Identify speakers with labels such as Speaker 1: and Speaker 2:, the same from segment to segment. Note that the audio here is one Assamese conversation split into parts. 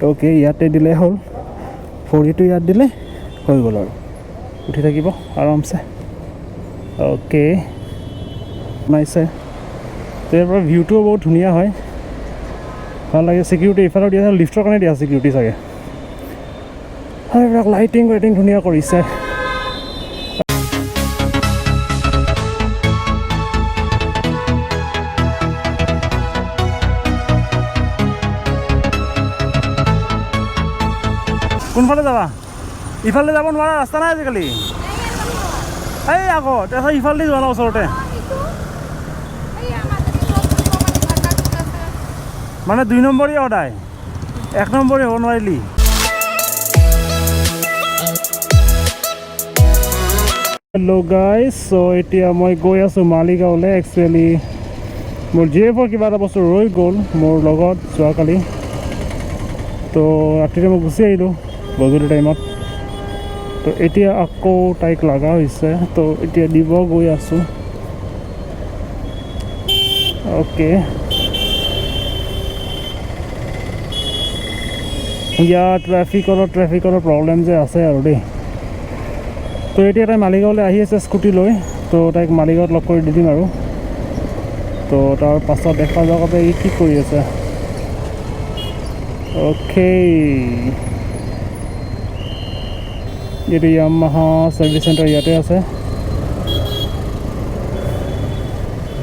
Speaker 1: ওকে ইয়াতে দিলে হ'ল ভৰিটো ইয়াত দিলে হৈ গ'ল আৰু উঠি থাকিব আৰামছে ওকে বনাইছে তো ইয়াৰ পৰা ভিউটোও বহুত ধুনীয়া হয় ভাল লাগে ছিকিউৰিটি ইফালেও দিয়া লিফ্টৰ কাৰণে দিয়া ছিকিউৰিটি চাগে আৰু এইবিলাক লাইটিং ধুনীয়া কৰিছে কোনফালে যাবা ইফালে যাব নোৱাৰা ৰাস্তা নাই আজিকালি এই আকৌ তাৰপিছত ইফালে যোৱা ন ওচৰতে মানে 2 নম্বৰী সদায় 1 নম্বৰী হ'ব নোৱাৰিলি হেল্ল' গাইজ চ' এতিয়া মই গৈ আছোঁ মালিগাঁৱলৈ একচুৱেলি মোৰ GF-ৰ কিবা এটা বস্তু ৰৈ গ'ল মোৰ লগত যোৱাকালি তো ৰাতিতে মই গুচি আহিলোঁ গধূলি টাইমত তো এতিয়া আকৌ তাইক লগা হৈছে তো এতিয়া দিব গৈ আছোঁ অ'কে ইয়াত ট্ৰেফিকৰ প্ৰব্লেম যে আছে আৰু দেই তো এতিয়া তাই মালিগাঁৱলৈ আহি আছে স্কুটি লৈ তো তাইক মালিগাঁৱত লগ কৰি দি দিম আৰু তো তাৰ পাছত দেখা যাওক ই কি কৰি আছে অ'কে এইটো য়ামাহা ছাৰ্ভিচ চেণ্টাৰ ইয়াতে আছে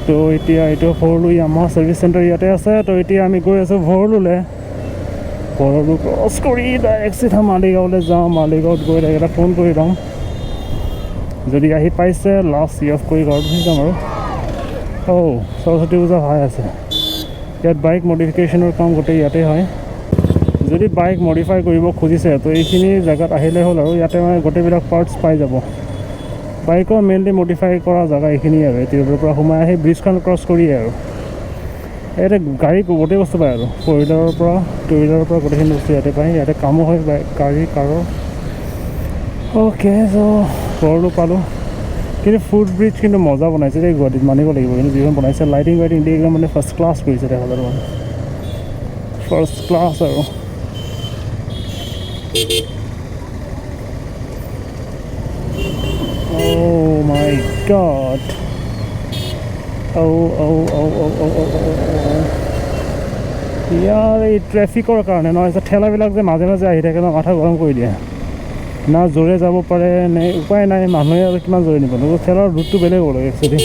Speaker 1: তো এতিয়া এইটো ভৰলু য়ামাহা ছাৰ্ভিচ চেণ্টাৰ ইয়াতে আছে তো এতিয়া আমি গৈ আছোঁ ভৰলুলৈ ভৰলু ক্ৰছ কৰি ডাইৰেক্ট চিধা মালিগাঁৱলৈ যাওঁ মালিগাঁৱত গৈ ডাইৰেক্ট এটা ফোন কৰি লওঁ যদি আহি পাইছে লাষ্ট অফ কৰি ঘৰত গুচি যাম আৰু সৰস্বতী পূজা ভাই আছে ইয়াত বাইক মডিফিকেশ্যনৰ কাম গোটেই ইয়াতে হয় যদি বাইক মডিফাই কৰিব খুজিছে তো এইখিনি জেগাত আহিলে হ'ল আৰু ইয়াতে মানে গোটেইবিলাক পাৰ্টছ পাই যাব বাইকৰ মেইনলি মডিফাই কৰা জেগা এইখিনি আৰু তিৰুপতিৰ পৰা সোমাই আহি ব্ৰিজখন ক্ৰছ কৰিয়ে আৰু ইয়াতে গাড়ী গোটেই বস্তু পায় আৰু 4-হুইলাৰৰ পৰা 2-হুইলাৰৰ পৰা গোটেইখিনি বস্তু ইয়াতে পায় ইয়াতে কামো হয় গাড়ী কাৰৰ অ'কে চ' ভৰলু পালোঁ কিন্তু ফুট ব্ৰিজ কিন্তু মজা বনাইছে দেই গুৱাহাটীত মানিব লাগিব কিন্তু যিখন বনাইছে লাইটিং দি একদম মানে ফাৰ্ষ্ট ক্লাছ কৰিছে দেখা যায় মানে ফাৰ্ষ্ট ক্লাছ আৰু Oh my god. ইয়াৰ এই ট্ৰেফিকৰ কাৰণে নহয় ঠেলাবিলাক যে মাজে মাজে আহি থাকে ন মাথা গৰম কৰি দিয়ে না জোৰে যাব পাৰে নে উপায় নাই মানুহে আৰু কিমান জোৰে নিব ঠেলাৰ ৰুটটো বেলেগ হ'ব লাগে একচুৱেলি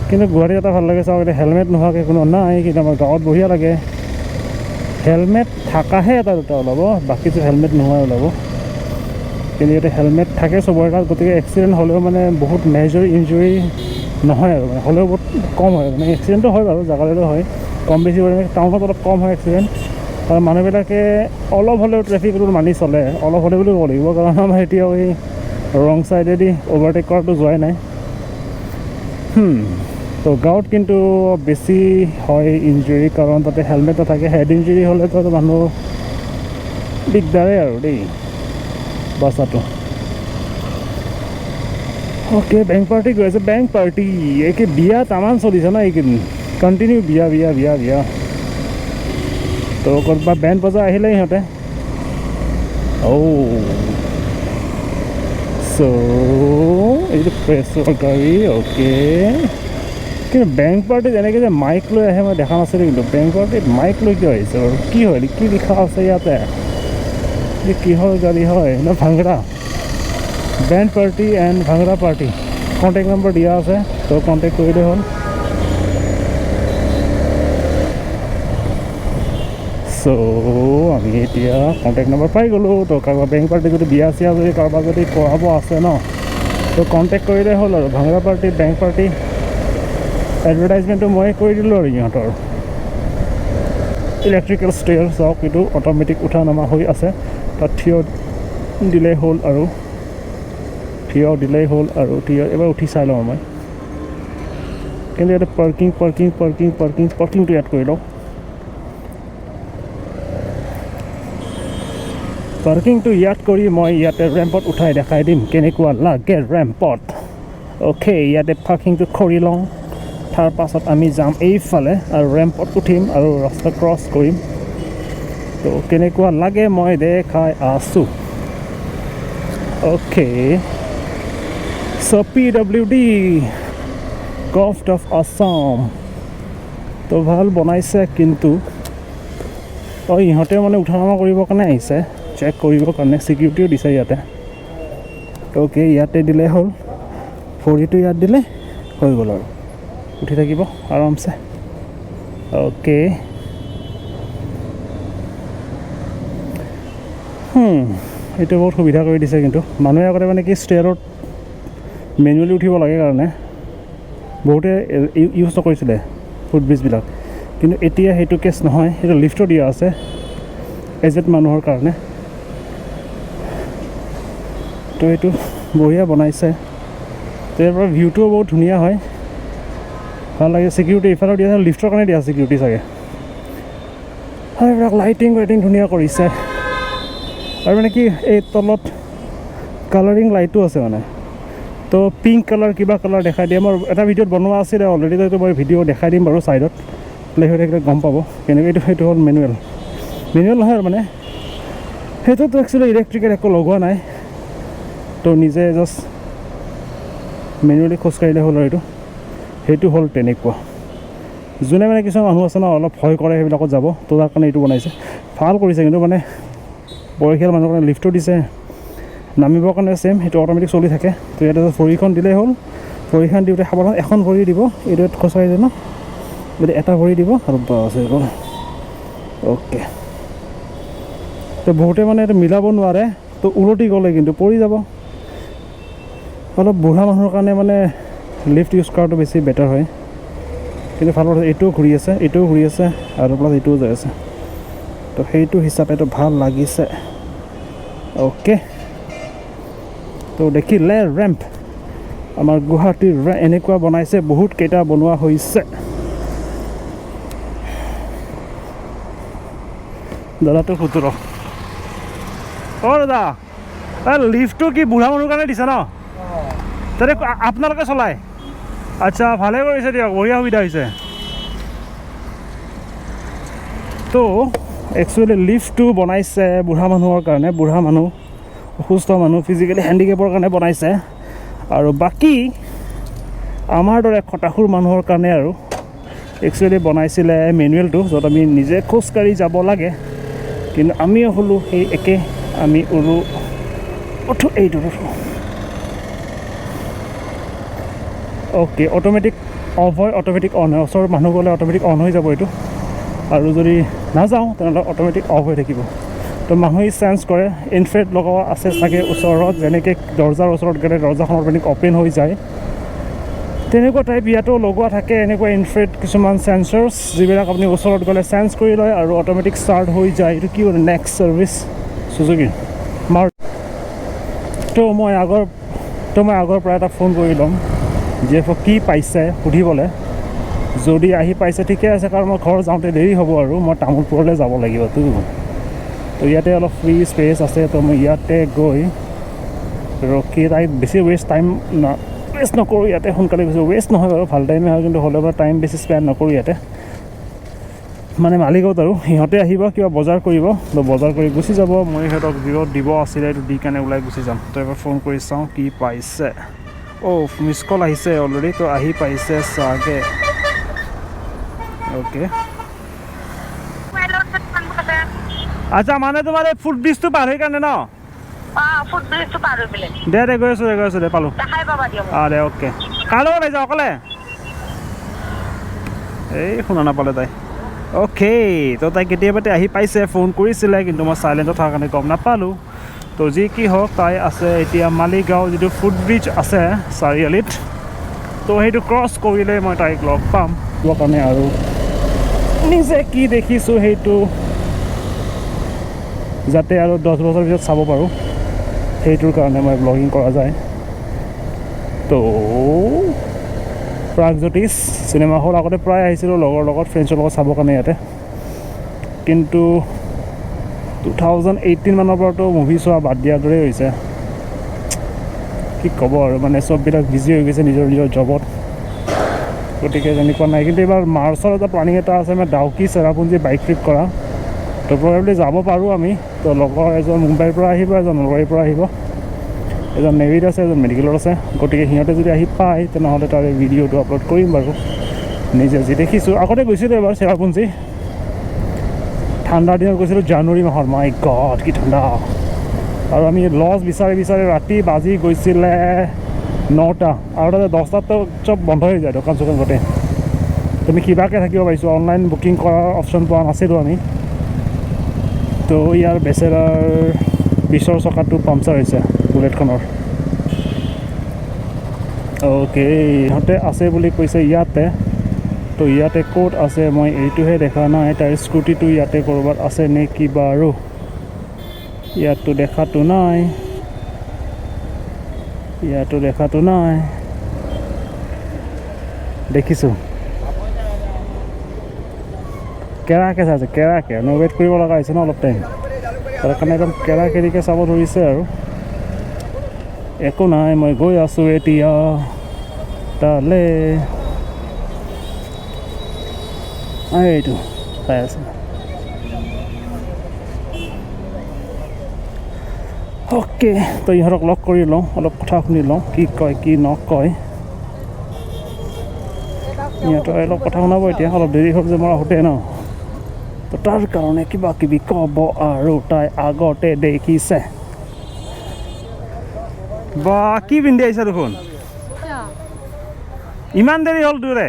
Speaker 1: কিন্তু গুৱাহাটীত এটা ভাল লাগে চাওক এতিয়া হেলমেট নোহোৱাকৈ কোনো নাই কিন্তু আমাৰ গাঁৱত বঢ়িয়া লাগে হেলমেট থাকাহে এটা দুটা ওলাব বাকীটো হেলমেট নোহোৱাই ওলাব কিন্তু ইয়াতে হেলমেট থাকে চবৰে তাত গতিকে এক্সিডেণ্ট হ'লেও মানে বহুত মেজৰ ইঞ্জুৰি নহয় আৰু মানে হ'লেও বহুত কম হয় মানে এক্সিডেণ্টটো হয় বাৰু জাগালৈও হয় কম বেছি পৰিমাণে টাউনত অলপ কম হয় এক্সিডেণ্ট আৰু মানুহবিলাকে অলপ হ'লেও ট্ৰেফিক ৰুল মানি চলে অলপ হ'লেও বুলি ক'ব লাগিব কাৰণ আমাৰ এতিয়াও এই ৰং ছাইডেদি অভাৰটেক কৰাটো যোৱাই নাই তো গাঁৱত কিন্তু বেছি হয় ইঞ্জুৰি কাৰণ তাতে হেলমেট নাথাকে হেড ইঞ্জুৰি হ'লেতো মানুহ দিগদাৰেই আৰু দেই বাছাটো অ'কে বেংক পাৰ্টি গৈ আছে বেংক পাৰ্টি একে বিয়া তামান চলিছে ন এইকেইদিন কণ্টিনিউ বিয়া তো ক'ৰবাত বেণ্ড বজাৰ আহিলে সিহঁতে চ' এইটো প্ৰেছৰ গাড়ী অ'কে কিন্তু বেংক পাৰ্টিত এনেকৈ যে মাইক লৈ আহে মই দেখা নাছিলোঁ কিন্তু বেংক পাৰ্টিত মাইক লৈ কিয় আহিছে বাৰু কি হয় কি লিখা আছে ইয়াতে কিহৰ গাড়ী হয় না bhangra band party and bhangra party contact number দিয়া আছে তো কণ্টেক্ট কৰিলে হ'ল চ' আমি এতিয়া কণ্টেক্ট নম্বৰ পাই গ'লোঁ তো কাৰোবাৰ বেংক পাৰ্টি যদি বিয়া চিয়া যদি কাৰোবাৰ যদি কৰাব আছে ন তো কণ্টেক্ট কৰিলে হ'ল আৰু ভাংৰা পাৰ্টি বেংক পাৰ্টি এডভাৰটাইজমেণ্টটো মই কৰি দিলোঁ আৰু ইহঁতৰ ইলেক্ট্ৰিকেল ষ্টেয়াৰ চাওক এইটো অট'মেটিক উঠা নমা হৈ আছে তাত থিয় দিলেই হ'ল আৰু এবাৰ উঠি চাই লওঁ মই কিন্তু ইয়াতে পাৰ্কিংটো ইয়াত কৰি লওঁ পাৰ্কিংটো ইয়াত কৰি মই ইয়াতে ৰেম্পত উঠাই দেখাই দিম কেনেকুৱা লাগে ৰেম্পত অ'কে ইয়াতে পাৰ্কিংটো কৰি লওঁ তাৰ পাছত আমি যাম এইফালে আৰু ৰেম্পত উঠিম আৰু ৰাস্তা ক্ৰছ কৰিম তো কেনেকুৱা লাগে মই দেখাই আছোঁ okay so' PWD government of Assam তো ভাল বনাইছে কিন্তু ইহঁতে মানে উঠা নমা কৰিবৰ কাৰণে আহিছে চেক কৰিবৰ কাৰণে ছিকিউৰিটিও দিছে ইয়াতে অ'কে ইয়াতে দিলে হ'ল ভৰিটো ইয়াত দিলে হৈ গ'ল আৰু উঠি থাকিব আৰামছে অ'কে এইটো বহুত সুবিধা কৰি দিছে কিন্তু মানুহে আগতে মানে কি ষ্টেয়াৰত মেনুৱেলি উঠিব লাগে কাৰণে বহুতে ইউজ নকৰিছিলে ফুটব্ৰিজবিলাক কিন্তু এতিয়া সেইটো কেছ নহয় সেইটো লিফ্টো দিয়া আছে এজেড মানুহৰ কাৰণে তো এইটো বঢ়িয়া বনাইছে তো ইয়াৰ পৰা ভিউটোও বহুত ধুনীয়া হয় ভাল লাগে ছিকিউৰিটি ইফালেও দিয়া আছে লিফ্টৰ কাৰণে দিয়া ছিকিউৰিটি চাগে আৰু এইবিলাক লাইটিং ধুনীয়া কৰিছে আৰু মানে কি এই তলত কালাৰিং লাইটো আছে মানে তো পিংক কালাৰ কিবা কালাৰ দেখাই দিয়ে মোৰ এটা ভিডিঅ'ত বনোৱা আছিলে অলৰেডি তো মই ভিডিঅ' দেখাই দিম বাৰু ছাইডত প্লে হৈ থাকিলে গম পাব কেনেকৈ সেইটো হ'ল মেনুৱেল নহয় আৰু মানে সেইটোতো একচুৱেলি ইলেক্ট্ৰিকেল একো লগোৱা নাই তো নিজে জাষ্ট মেনুৱেলি খোজকাঢ়িলে হ'ল আৰু সেইটো হ'ল তেনেকুৱা যোনে মানে কিছুমান মানুহ আছে ন অলপ ভয় কৰে সেইবিলাকত যাব তো তাৰ কাৰণে এইটো বনাইছে ভাল কৰিছে কিন্তু মানে বয়সীয়াল মানুহৰ কাৰণে লিফ্টো দিছে নামিবৰ কাৰণে ছেম সেইটো অট'মেটিক চলি থাকে তো ইয়াতে ভৰিখন দিলেই হ'ল ভৰিখন দিওঁতে সাৱধান এখন ভৰি দিব এইটো খোজকাঢ়ি দিয়ে ন গতিকে এটা ভৰি দিব আৰু বাছ হৈ গ'ল অ'কে তো বহুতে মানে এইটো মিলাব নোৱাৰে তো উলটি গ'লে কিন্তু পৰি যাব অলপ বুঢ়া মানুহৰ কাৰণে মানে লিফ্ট ইউজ কৰাটো বেছি বেটাৰ হয় কিন্তু ভাল কথা এইটোও ঘূৰি আছে আৰু প্লাছ এইটোও যাই আছে তো সেইটো হিচাপেতো ভাল লাগিছে অ'কে তো দেখিলে ৰেম্প আমাৰ গুৱাহাটীৰ এনেকুৱা বনাইছে বহুত কেইটা বনোৱা হৈছে দাদাটো সুতৰ দাদা লিফ্টটো কি বুঢ়া মানুহৰ কাৰণে দিছে ন তাতে আপোনালোকে চলায় আচ্ছা ভালে কৰিছে দিয়ক বঢ়িয়া সুবিধা হৈছে তো একচুৱেলি লিফ্টটো বনাইছে বুঢ়া মানুহৰ কাৰণে বুঢ়া মানুহ অসুস্থ মানুহ ফিজিকেলি হেণ্ডিকেপৰ কাৰণে বনাইছে আৰু বাকী আমাৰ দৰে খটাসুৰ মানুহৰ কাৰণে আৰু একচুৱেলি বনাইছিলে মেনুৱেলটো য'ত আমি নিজে খোজকাঢ়ি যাব লাগে কিন্তু আমিও হ'লোঁ সেই একে আমি উঠো এইটো অ'কে অট'মেটিক অফ হয় অট'মেটিক অন হয় ওচৰৰ মানুহ গ'লে অট'মেটিক অন হৈ যাব এইটো আৰু যদি নাযাওঁ তেনেহ'লে অট'মেটিক অফ হৈ থাকিব তো মানুহে চেঞ্জ কৰে ইনফ্ৰেড লগোৱা আছে চাগে ওচৰত যেনেকৈ দৰ্জাৰ ওচৰত গ'লে দৰ্জাখন অট'মেটিক অ'পেন হৈ যায় তেনেকুৱা টাইপ ইয়াতো লগোৱা থাকে এনেকুৱা ইনফ্ৰেড কিছুমান চেঞ্চাৰ্ছ যিবিলাক আপুনি ওচৰত গ'লে চেঞ্জ কৰি লয় আৰু অট'মেটিক ষ্টাৰ্ট হৈ যায় এইটো কি হয় নেক্সট ছাৰ্ভিচ চুজুকি মই আগৰ পৰা এটা ফোন কৰি ল'ম GF কি পাইছে সুধিবলৈ যদি আহি পাইছে ঠিকে আছে কাৰণ মই ঘৰ যাওঁতে দেৰি হ'ব আৰু মই তামোলপুৰলৈ যাব লাগিব তো ইয়াতে অলপ ফ্ৰী স্পেচ আছে তো মই ইয়াতে গৈ ৰখি তাই বেছি ৱেষ্ট নকৰোঁ ইয়াতে সোনকালে বেছি ৱেষ্ট নহয় বাৰু ভাল টাইমে হয় কিন্তু হ'লেও টাইম বেছি স্পেণ্ড নকৰোঁ ইয়াতে মানে মালিকত আৰু সিহঁতে আহিব কিবা বজাৰ কৰিব তো বজাৰ কৰি গুচি যাব মই সিহঁতক যিহত দিব আছিলে এইটো দি কাৰণে ওলাই গুচি যাম তো এবাৰ ফোন কৰি চাওঁ কি পাইছে মিছ কল আহিছে অলৰেডি তো আহি পাইছে চাগে অ'কে আচ্ছা মানে তোমাৰ এই ফুটব্ৰিজটো পাৰ হৈ কাৰণে ন দে গৈ আছোঁ দে পালোঁ দে অ'কে কাৰ লগত আহিছা অকলে এই শুনা নাপালে তাই অ'কে তো তাই কেতিয়াবাতে আহি পাইছে ফোন কৰিছিলে কিন্তু মই চাইলেণ্টত থকাৰ কাৰণে গম নাপালোঁ তো যি কি হওক তাই আছে এতিয়া মালিগাঁও যিটো ফুটব্ৰিজ আছে চাৰিআলিত তো সেইটো ক্ৰছ কৰিলে মই তাইক লগ পাম কাৰণে আৰু নিজে কি দেখিছোঁ সেইটো যাতে আৰু 10 বছৰ পিছত চাব পাৰোঁ সেইটোৰ কাৰণে মই ব্লগিং কৰা যায় তো প্ৰাগজ্যোতিষ চিনেমা হল আগতে প্ৰায় আহিছিলোঁ লগৰ লগত ফ্ৰেণ্ডছৰ লগত চাবৰ কাৰণে ইয়াতে কিন্তু 2018 মানৰ পৰাতো মুভি চোৱা বাদ দিয়াৰ দৰেই হৈছে কি ক'ব আৰু মানে চববিলাক বিজি হৈ গৈছে নিজৰ জবত গতিকে তেনেকুৱা নাই কিন্তু এইবাৰ মাৰ্চৰ এটা প্লানিং এটা আছে মানে ডাউকি চেৰাপুঞ্জী বাইক ট্ৰিপ কৰা তো প্ৰবেবলি যাব পাৰোঁ আমি তো লগৰ এজন মুম্বাইৰ পৰা আহিব এজন নলবাৰীৰ পৰা আহিব এজন নেভিত আছে এজন মেডিকেলত আছে গতিকে সিহঁতে যদি আহি পায় তেনেহ'লে তাৰে ভিডিঅ'টো আপলোড কৰিম বাৰু নিজে যি দেখিছোঁ আগতে গৈছিলোঁ এবাৰ চেৰাপুঞ্জী ঠাণ্ডাৰ দিনত গৈছিলোঁ জানুৱাৰী মাহৰ মাই গড কি ঠাণ্ডা আৰু আমি লজ বিচাৰি বিচাৰি ৰাতি বাজি গৈছিলে 9টা আৰু তাতে 10টাতো চব বন্ধ হৈ যায় দোকান চোকান গোটেই তুমি কিবাকৈ থাকিব পাৰিছোঁ অনলাইন বুকিং কৰাৰ অপশ্যন পোৱা নাছিলোঁ আমি তো ইয়াৰ বেচেৰাৰ পিছৰ চকাটো পামচাৰ হৈছে বুলেটখনৰ অ'কে ইহঁতে আছে বুলি কৈছে ইয়াতে তো ইয়াতে ক'ত আছে মই এইটোহে দেখা নাই তাৰ স্কুটিটো ইয়াতে ক'ৰবাত আছে নে কিবা আৰু ইয়াততো দেখাতো নাই দেখিছোঁ কেৰাকে চাইছে কেৰাকে ৱেইট কৰিব লগা হৈছে ন অলপ টাইম তাৰ কাৰণে একদম কেৰাকেৰিকৈ চাব ধৰিছে আৰু একো নাই মই গৈ আছোঁ এতিয়া তালে এইটো পাই আছে অ'কে তো ইহঁতক লগ কৰি লওঁ অলপ কথা শুনি লওঁ কি কয় কি নকয় ইহঁতৰ অলপ কথা শুনাব এতিয়া অলপ দেৰি হ'ল যে মই আহোঁতে ন তো তাৰ কাৰণে কিবা কিবি ক'ব আৰু তাই আগতে দেখিছে বা কি পিন্ধি আহিছা দেখোন ইমান দেৰি হ'ল তোৰে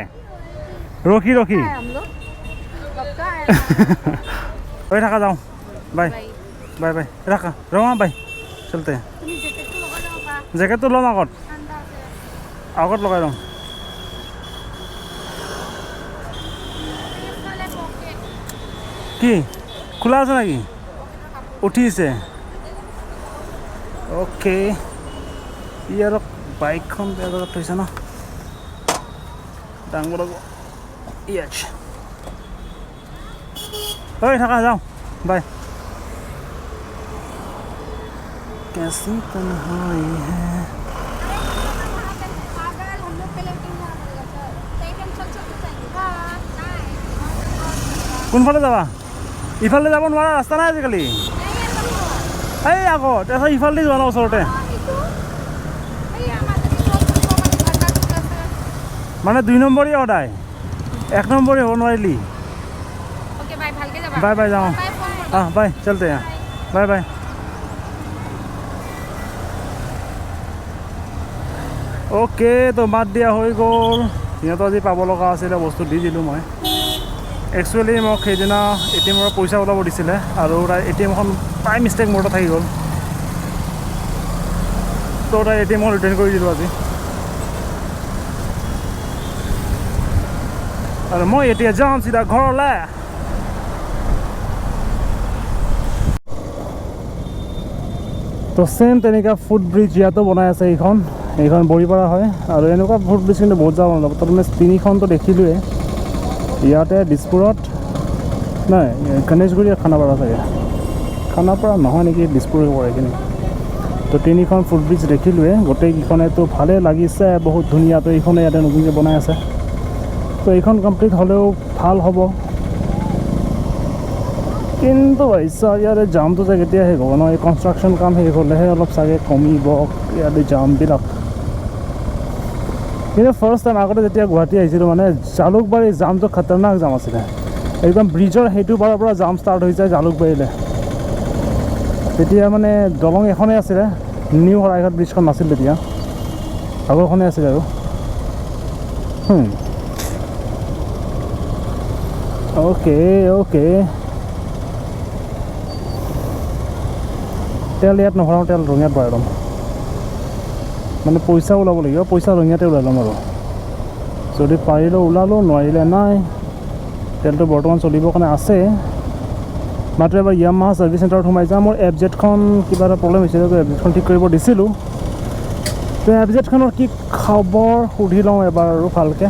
Speaker 1: ৰখি হৈ থাকা যাওঁ বাই বাই বাই ৰাখা ৰঙা বাই চলতে জেকেটটো ল'ম আগত লগাই লওঁ কি খোলা আছে নেকি উঠিছে অ'কে ই আৰু বাইকখন বেয়া জেগাত থৈছে ন ডাঙৰ ইয়াচ হৈ থাকা যাওঁ বাই कैसी तन्हाई है কোনফালে যাবা ইফালে যাব নোৱাৰা ৰাস্তা নাই আজিকালি এই আগত তাৰপিছত ইফালে যোৱা ন ওচৰতে মানে 2 নম্বৰী সদায় 1 নম্বৰী হ'ব নোৱাৰিলি বাই বাই যাওঁ বাই চলতে বাই বাই অ'কে তো মাত দিয়া হৈ গ'ল সিহঁতৰ আজি পাব লগা আছিলে বস্তু দি দিলোঁ মই একচুৱেলি মোক সেইদিনা ATM পৰা পইচা ওলাব দিছিলে আৰু তাই ATMখন প্ৰায় মিষ্টেক মোৰ তাত থাকি গ'ল তো তাই ATMখন ৰিটাৰ্ণ কৰি দিলোঁ আজি আৰু মই এতিয়া যাম চিধা ঘৰলৈ তো চেম তেনেকুৱা ফুট ব্ৰিজ ইয়াতো বনাই আছে এইখন বৰিপাৰা হয় আৰু এনেকুৱা ফুট ব্ৰিজ কিন্তু বহুত যাব নাযাব তাত মানে 3খনটো দেখিলোঁৱে ইয়াতে দিছপুৰত নাই গণেশগুৰি খানাপাৰা চাগে খানাপাৰা নহয় নেকি দিছপুৰ পৰে কিন্তু তো 3খন ফুট ব্ৰিজ দেখিলোঁৱে গোটেইকেইখনেতো ভালেই লাগিছে বহুত ধুনীয়া তো এইখনে ইয়াতে নতুনকৈ বনাই আছে তো এইখন কমপ্লিট হ'লেও ভাল হ'ব কিন্তু ভাইছা ইয়াতে জামটো যে কেতিয়া শেষ হ'ব ন এই কনষ্ট্ৰাকশ্যন কাম শেষ হ'লেহে অলপ চাগে কমিব ইয়াতে জামবিলাক কিন্তু ফাৰ্ষ্ট টাইম আগতে যেতিয়া গুৱাহাটী আহিছিলোঁ মানে জালুকবাৰী জামটো খতৰনাক জাম আছিলে একদম ব্ৰিজৰ সেইটো পাৰৰ পৰা জাম ষ্টাৰ্ট হৈ যায় জালুকবাৰীলৈ তেতিয়া মানে দলং এখনেই আছিলে নিউ শৰাইঘাট ব্ৰিজখন নাছিল তেতিয়া আগৰখনেই আছিলে আৰু অ'কে তেল ইয়াত নভৰাওঁ তেল ৰঙিয়াত ভৰাই ল'ম মানে পইচা ওলাব লাগিব পইচা ৰঙিয়াতে ওলাই ল'ম আৰু যদি পাৰিলেও ওলালোঁ নোৱাৰিলে নাই তেলটো বৰ্তমান চলিবৰ কাৰণে আছে মাত্ৰ এবাৰ য়ামাহা ছাৰ্ভিচ চেণ্টাৰত সোমাই যাম মোৰ FZ-খন কিবা এটা প্ৰব্লেম হৈছিলে তো FZ-খন ঠিক কৰিব দিছিলোঁ তো FZ-খনৰ কি খবৰ সুধি লওঁ এবাৰ আৰু ভালকৈ